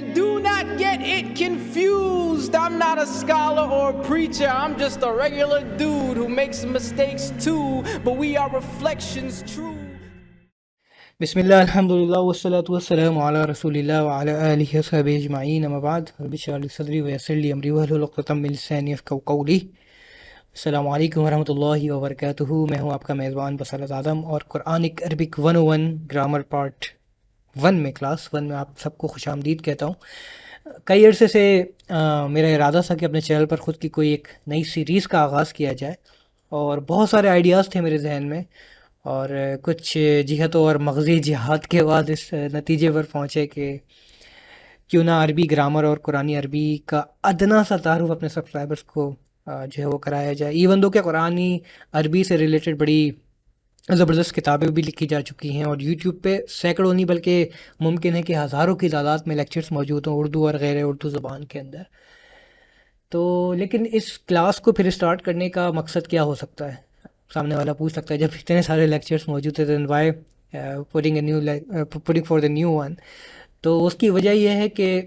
And do not get it confused. I'm not a scholar or a preacher. I'm just a regular dude who makes mistakes too. But we are reflections true. بسم الله الحمد لله والصلاة والسلام على رسول الله وعلى آله وصحبه أجمعين. أما بعد رب اشرح لي صدري ويسر لي أمري واحلل عقدة من لساني يفقهوا قولي. السلام علیکم ورحمۃ اللہ وبرکاتہ. میں ہوں آپ کا میزبان بصارت آدم اور قرآنک عربک 101 گرامر پارٹ 1 میں کلاس 1 میں آپ سب کو خوش آمدید کہتا ہوں. کئی عرصے سے میرا ارادہ تھا کہ اپنے چینل پر خود کی کوئی ایک نئی سیریز کا آغاز کیا جائے اور بہت سارے آئیڈیاز تھے میرے ذہن میں اور کچھ جہتوں اور مغزی جہاد کے بعد اس نتیجے پر پہنچے کہ کیوں نہ عربی گرامر اور قرآنی عربی کا ادنا سا تعارف اپنے سبسکرائبرز کو جو ہے وہ کرایا جائے. ایون دو کہ قرآنی عربی سے ریلیٹڈ بڑی زبردست کتابیں بھی لکھی جا چکی ہیں اور یوٹیوب پہ سینکڑوں نہیں بلکہ ممکن ہے کہ ہزاروں کی تعداد میں لیکچرز موجود ہوں اردو اور غیر اردو زبان کے اندر. تو لیکن اس کلاس کو پھر اسٹارٹ کرنے کا مقصد کیا ہو سکتا ہے؟ سامنے والا پوچھ سکتا ہے جب اتنے سارے لیکچرز موجود تھے then why putting for the new one. تو اس کی وجہ یہ ہے کہ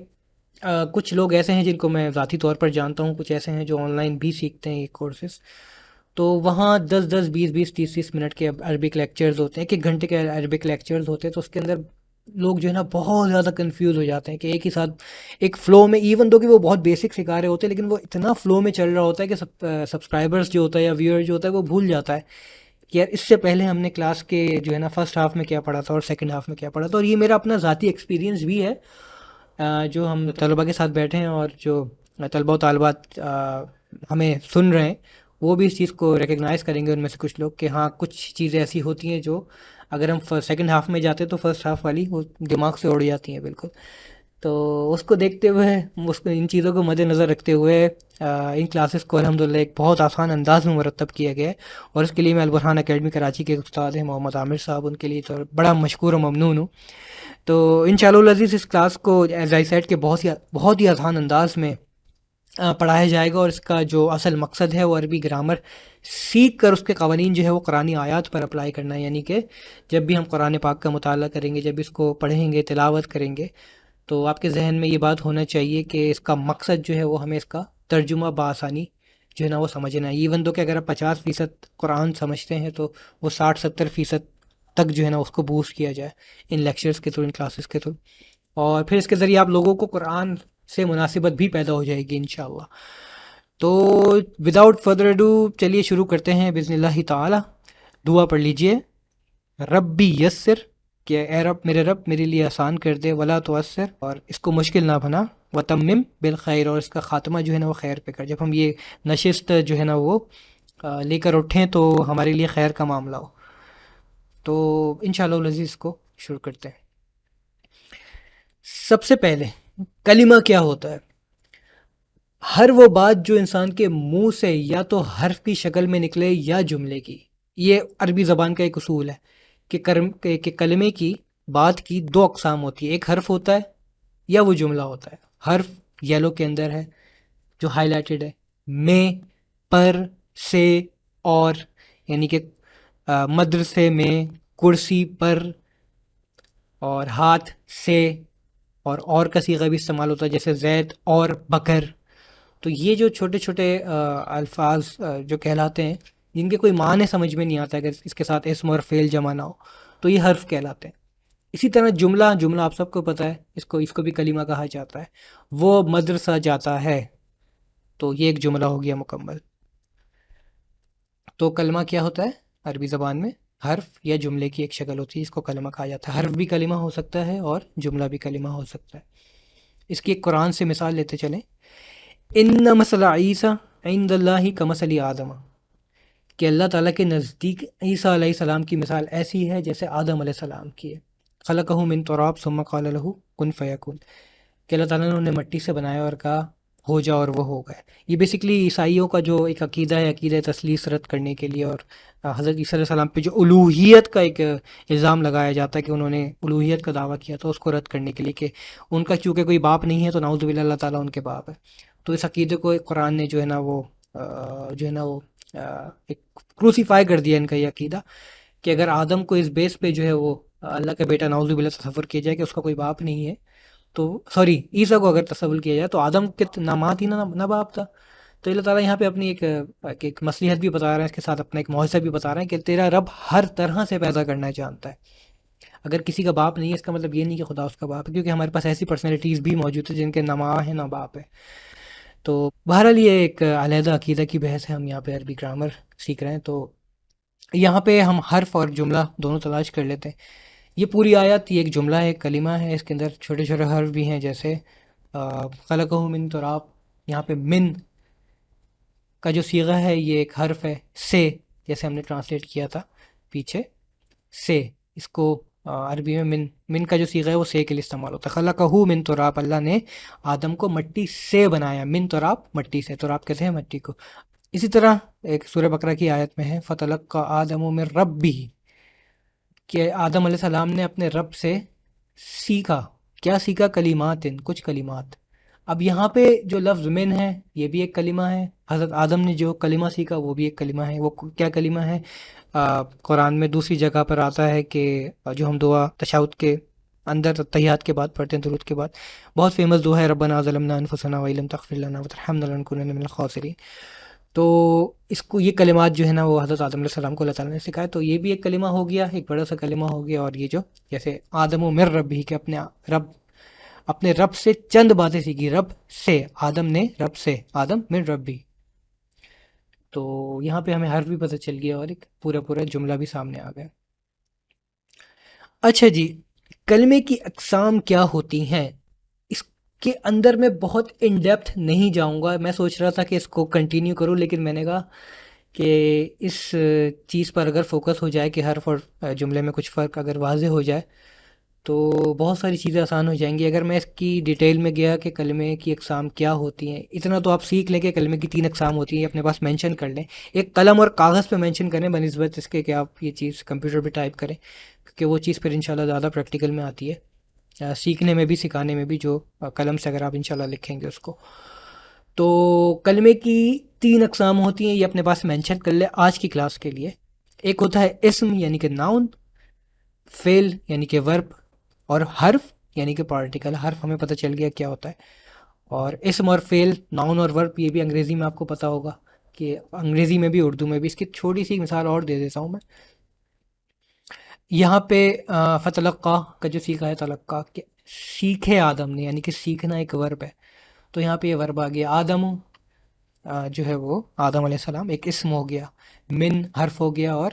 کچھ لوگ ایسے ہیں جن کو میں ذاتی طور پر جانتا ہوں, کچھ ایسے ہیں جو آن لائن بھی سیکھتے ہیں یہ کورسز. تو وہاں 10 20 30 منٹ کے عربک لیکچرز ہوتے ہیں, 1 گھنٹے کے عربک لیکچرز ہوتے ہیں. تو اس کے اندر لوگ جو ہے نا بہت زیادہ کنفیوز ہو جاتے ہیں کہ ایک ہی ساتھ ایک فلو میں, ایون دو کہ وہ بہت بیسک سکھا رہے ہوتے ہیں لیکن وہ اتنا فلو میں چل رہا ہوتا ہے کہ سبسکرائبرز جو ہوتا ہے یا ویور جو ہوتا ہے وہ بھول جاتا ہے کہ یار اس سے پہلے ہم نے کلاس کے جو ہے نا فرسٹ ہاف میں کیا پڑھا تھا اور سیکنڈ ہاف میں کیا پڑھا تھا. اور یہ میرا اپنا ذاتی ایکسپیرینس بھی ہے. جو ہم طلباء کے ساتھ بیٹھے ہیں اور جو طلباء و طالبات ہمیں سن رہے ہیں وہ بھی اس چیز کو ریکگنائز کریں گے ان میں سے کچھ لوگ کہ ہاں کچھ چیزیں ایسی ہوتی ہیں جو اگر ہم سیکنڈ ہاف میں جاتے تو فرسٹ ہاف والی وہ دماغ سے اڑ جاتی ہیں بالکل. تو اس کو دیکھتے ہوئے ان چیزوں کو مد نظر رکھتے ہوئے ان کلاسز کو الحمدللہ ایک بہت آسان انداز میں مرتب کیا گیا ہے اور اس کے لیے میں البرہان اکیڈمی کراچی کے استاد ہیں محمد عامر صاحب, ان کے لیے تو بڑا مشکور و ممنون ہوں. تو انشاءاللہ العزیز اس کلاس کو ایز آئی سیٹ کے بہت ہی آسان انداز میں پڑھایا جائے گا اور اس کا جو اصل مقصد ہے وہ عربی گرامر سیکھ کر اس کے قوانین جو ہے وہ قرآنی آیات پر اپلائی کرنا ہے. یعنی کہ جب بھی ہم قرآن پاک کا مطالعہ کریں گے, جب اس کو پڑھیں گے, تلاوت کریں گے, تو آپ کے ذہن میں یہ بات ہونا چاہیے کہ اس کا مقصد جو ہے وہ ہمیں اس کا ترجمہ بآسانی جو ہے نا وہ سمجھنا ہے. ایون دو کہ اگر آپ 50% قرآن سمجھتے ہیں تو وہ 60-70% تک جو ہے نا اس کو بوسٹ کیا جائے ان لیکچرز کے تھرو, ان کلاسز کے تھرو, اور پھر اس کے ذریعے آپ لوگوں کو قرآن سے مناسبت بھی پیدا ہو جائے گی انشاءاللہ. تو وداؤٹ فردر ڈو چلیے شروع کرتے ہیں بسم اللہ تعالی. دعا پڑھ لیجئے. ربی یسر, کہ اے رب, میرے رب میرے لیے آسان کر دے, ولا تعسر, اور اس کو مشکل نہ بنا, وتمم بالخیر, اور اس کا خاتمہ جو ہے نا وہ خیر پہ کر. جب ہم یہ نشست جو ہے نا وہ لے کر اٹھیں تو ہمارے لیے خیر کا معاملہ ہو. تو انشاءاللہ العزیز کو شروع کرتے ہیں. سب سے پہلے کلمہ کیا ہوتا ہے؟ ہر وہ بات جو انسان کے منہ سے یا تو حرف کی شکل میں نکلے یا جملے کی. یہ عربی زبان کا ایک اصول ہے کہ کلمے کی, بات کی 2 اقسام ہوتی ہے. ایک حرف ہوتا ہے یا وہ جملہ ہوتا ہے. حرف یلو کے اندر ہے جو ہائی لائٹڈ ہے, میں, پر, سے, اور, یعنی کہ مدرسے میں, کرسی پر, اور ہاتھ سے, اور کا صیغہ بھی استعمال ہوتا ہے جیسے زید اور بکر. تو یہ جو چھوٹے چھوٹے الفاظ جو کہلاتے ہیں جن کے کوئی معنی سمجھ میں نہیں آتا اگر اس کے ساتھ اسم اور فعل جمع نہ ہو, تو یہ حرف کہلاتے ہیں. اسی طرح جملہ آپ سب کو پتہ ہے, اس کو بھی کلمہ کہا جاتا ہے. وہ مدرسہ جاتا ہے, تو یہ ایک جملہ ہو گیا مکمل. تو کلمہ کیا ہوتا ہے عربی زبان میں؟ حرف یا جملے کی ایک شکل ہوتی ہے, اس کو کلمہ کہا جاتا ہے. حرف بھی کلمہ ہو سکتا ہے اور جملہ بھی کلمہ ہو سکتا ہے. اس کی ایک قرآن سے مثال لیتے چلیں. ان مثل عیسیٰ عند اللہ کمثل آدم, کہ اللہ تعالیٰ کے نزدیک عیسیٰ علیہ السلام کی مثال ایسی ہے جیسے آدم علیہ السلام کی ہے. خلقہ من تراب ثم قال له کن فیکون, کہ اللہ تعالیٰ نے انہیں مٹی سے بنایا اور کہا ہو جا, اور وہ ہو گئے. یہ بیسکلی عیسائیوں کا جو ایک عقیدہ ہے, عقیدہ تثلیث رد کرنے کے لیے, اور حضرت عیسیٰ علیہ السلام پہ جو الوہیت کا ایک الزام لگایا جاتا ہے کہ انہوں نے الوہیت کا دعویٰ کیا, تو اس کو رد کرنے کے لیے کہ ان کا چونکہ کوئی باپ نہیں ہے تو نعوذ باللہ اللہ تعالیٰ ان کے باپ ہے. تو اس عقیدے کو قرآن نے جو ہے نا وہ ایک کروسیفائی کر دیا ان کا یہ عقیدہ, کہ اگر آدم کو اس بیس پہ جو ہے وہ اللہ کا بیٹا نعوذ باللہ تصور کیا جائے کہ اس کا کوئی باپ نہیں ہے, تو سوری عیسیٰ کو اگر تصور کیا جائے تو آدم کے نہ ماں تھی نہ باپ تھا. تو اللہ تعالیٰ یہاں پہ اپنی ایک مصلحت بھی بتا رہے ہیں، اس کے ساتھ اپنا ایک معجزہ بھی بتا رہے ہیں کہ تیرا رب ہر طرح سے پیدا کرنا جانتا ہے. اگر کسی کا باپ نہیں ہے اس کا مطلب یہ نہیں کہ خدا اس کا باپ ہے، کیونکہ ہمارے پاس ایسی پرسنالٹیز بھی موجود ہیں جن کے نہ ماں ہے نہ باپ ہے. تو بہرحال یہ ایک علیحدہ عقیدہ کی بحث ہے، ہم یہاں پہ عربی گرامر سیکھ رہے ہیں. تو یہاں پہ ہم حرف اور جملہ دونوں تلاش کر لیتے ہیں. یہ پوری آیت یہ ایک جملہ ہے، ایک کلمہ ہے، اس کے اندر چھوٹے چھوٹے حرف بھی ہیں، جیسے خلقہ من تراب. یہاں پہ من کا جو صیغہ ہے یہ ایک حرف ہے، سے جیسے ہم نے ٹرانسلیٹ کیا تھا پیچھے، سے اس کو عربی میں من کا جو صیغہ ہے وہ سے کے لیے استعمال ہوتا ہے. خلقہ من تراب، اللہ نے آدم کو مٹی سے بنایا. من تراب مٹی سے، تراب کہتے ہیں مٹی کو. اسی طرح ایک سورہ بقرہ کی آیت میں ہے فتلقى آدم من ربہ، کہ آدم علیہ السلام نے اپنے رب سے سیکھا. کیا سیکھا؟ کلمات، کچھ کلمات. اب یہاں پہ جو لفظ من ہے یہ بھی ایک کلمہ ہے، حضرت آدم نے جو کلمہ سیکھا وہ بھی ایک کلمہ ہے. وہ کیا کلمہ ہے؟ قرآن میں دوسری جگہ پر آتا ہے کہ جو ہم دعا تشہد کے اندر تحیات کے بعد پڑھتے ہیں، درود کے بعد، بہت فیمس دعا ہے ربنا ظلمنا انفسنا وان لم تغفر لنا وترحمنا لنکونن من الخاسرین. تو اس کو یہ کلمات جو ہے نا وہ حضرت آدم علیہ السلام کو اللہ تعالیٰ نے سکھایا. تو یہ بھی ایک کلمہ ہو گیا، ایک بڑا سا کلمہ ہو گیا. اور یہ جو جیسے آدم و من رب ہی، کہ اپنے رب سے چند باتیں سیکھی. رب سے آدم نے، رب سے آدم من رب بھی. تو یہاں پہ ہمیں حرف بھی پتہ چل گیا اور ایک پورا جملہ بھی سامنے آ گیا. اچھا جی، کلمے کی اقسام کیا ہوتی ہیں؟ اس کے اندر میں بہت ان ڈیپتھ نہیں جاؤں گا. میں سوچ رہا تھا کہ اس کو کنٹینیو کروں، لیکن میں نے کہا کہ اس چیز پر اگر فوکس ہو جائے کہ حرف اور جملے میں کچھ فرق اگر واضح ہو جائے تو بہت ساری چیزیں آسان ہو جائیں گی. اگر میں اس کی ڈیٹیل میں گیا کہ کلمے کی اقسام کیا ہوتی ہیں، اتنا تو آپ سیکھ لیں کہ کلمے کی 3 اقسام ہوتی ہیں، اپنے پاس مینشن کر لیں. ایک قلم اور کاغذ پہ مینشن کریں بنسبت اس کے کہ آپ یہ چیز کمپیوٹر پہ ٹائپ کریں، کیونکہ وہ چیز پھر انشاءاللہ زیادہ پریکٹیکل میں آتی ہے، سیکھنے میں بھی سکھانے میں بھی. جو قلم سے اگر آپ انشاءاللہ لکھیں گے اس کو. تو کلمے کی 3 اقسام ہوتی ہیں، یہ اپنے پاس مینشن کر لیں آج کی کلاس کے لیے. ایک ہوتا ہے اسم یعنی کہ ناؤن، فعل یعنی کہ ورب، اور حرف یعنی کہ پارٹیکل. حرف ہمیں پتہ چل گیا کیا ہوتا ہے. اور اسم اور فعل، ناؤن اور ورب، یہ بھی انگریزی میں آپ کو پتہ ہوگا کہ انگریزی میں بھی اردو میں بھی. اس کی چھوٹی سی مثال اور دے دیتا ہوں میں. یہاں پہ فتلقہ کا جو سیکھا ہے تلقہ، کہ سیکھے آدم نے، یعنی کہ سیکھنا ایک ورب ہے. تو یہاں پہ یہ ورب آ گیا. آدم جو ہے وہ آدم علیہ السلام ایک اسم ہو گیا، من حرف ہو گیا، اور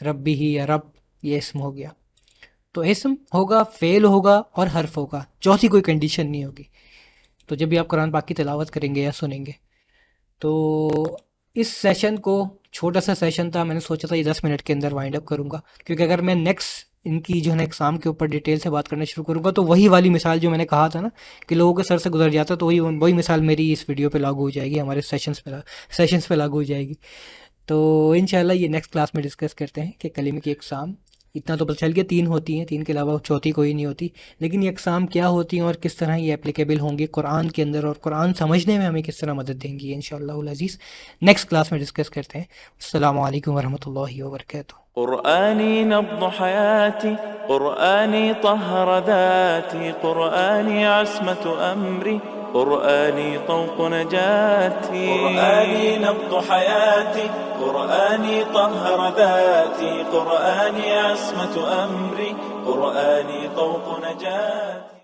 ربی ہی یا رب یہ اسم ہو گیا. تو اسم ہوگا، فعل ہوگا اور حرف ہوگا، چوتھی کوئی کنڈیشن نہیں ہوگی. تو جب بھی آپ قرآن پاک کی تلاوت کریں گے یا سنیں گے تو اس سیشن کو، چھوٹا سا سیشن تھا، میں نے سوچا تھا یہ 10 منٹ کے اندر وائنڈ اپ کروں گا، کیونکہ اگر میں نیکسٹ ان کی جو ہے نا ایگزام کے اوپر ڈیٹیل سے بات کرنا شروع کروں گا تو وہی والی مثال جو میں نے کہا تھا نا کہ لوگوں کے سر سے گزر جاتا، تو وہی مثال میری اس ویڈیو پہ لاگو ہو جائے گی، ہمارے سیشنز پہ لاگو ہو جائے گی. تو انشاءاللہ یہ نیکسٹ کلاس میں ڈسکس کرتے ہیں کہ کلمے کی اقسام. اتنا تو پتہ چل گیا 3 ہوتی ہیں، 3 کے علاوہ چوتھی کوئی نہیں ہوتی. لیکن یہ اقسام کیا ہوتی ہیں اور کس طرح یہ اپلیکیبل ہوں گی قرآن کے اندر، اور قرآن سمجھنے میں ہمیں کس طرح مدد دیں گی، انشاءاللہ العزیز نیکسٹ کلاس میں ڈسکس کرتے ہیں. السلام علیکم ورحمۃ اللہ وبرکاتہ. قرآني نبض حياتي، قرآني طهر ذاتي، قرآني عصمة أمري، قرآني طوق نجاتي. قرآني نبض حياتي، قرآني طهر ذاتي، قرآني عصمة أمري، قرآني طوق نجاتي.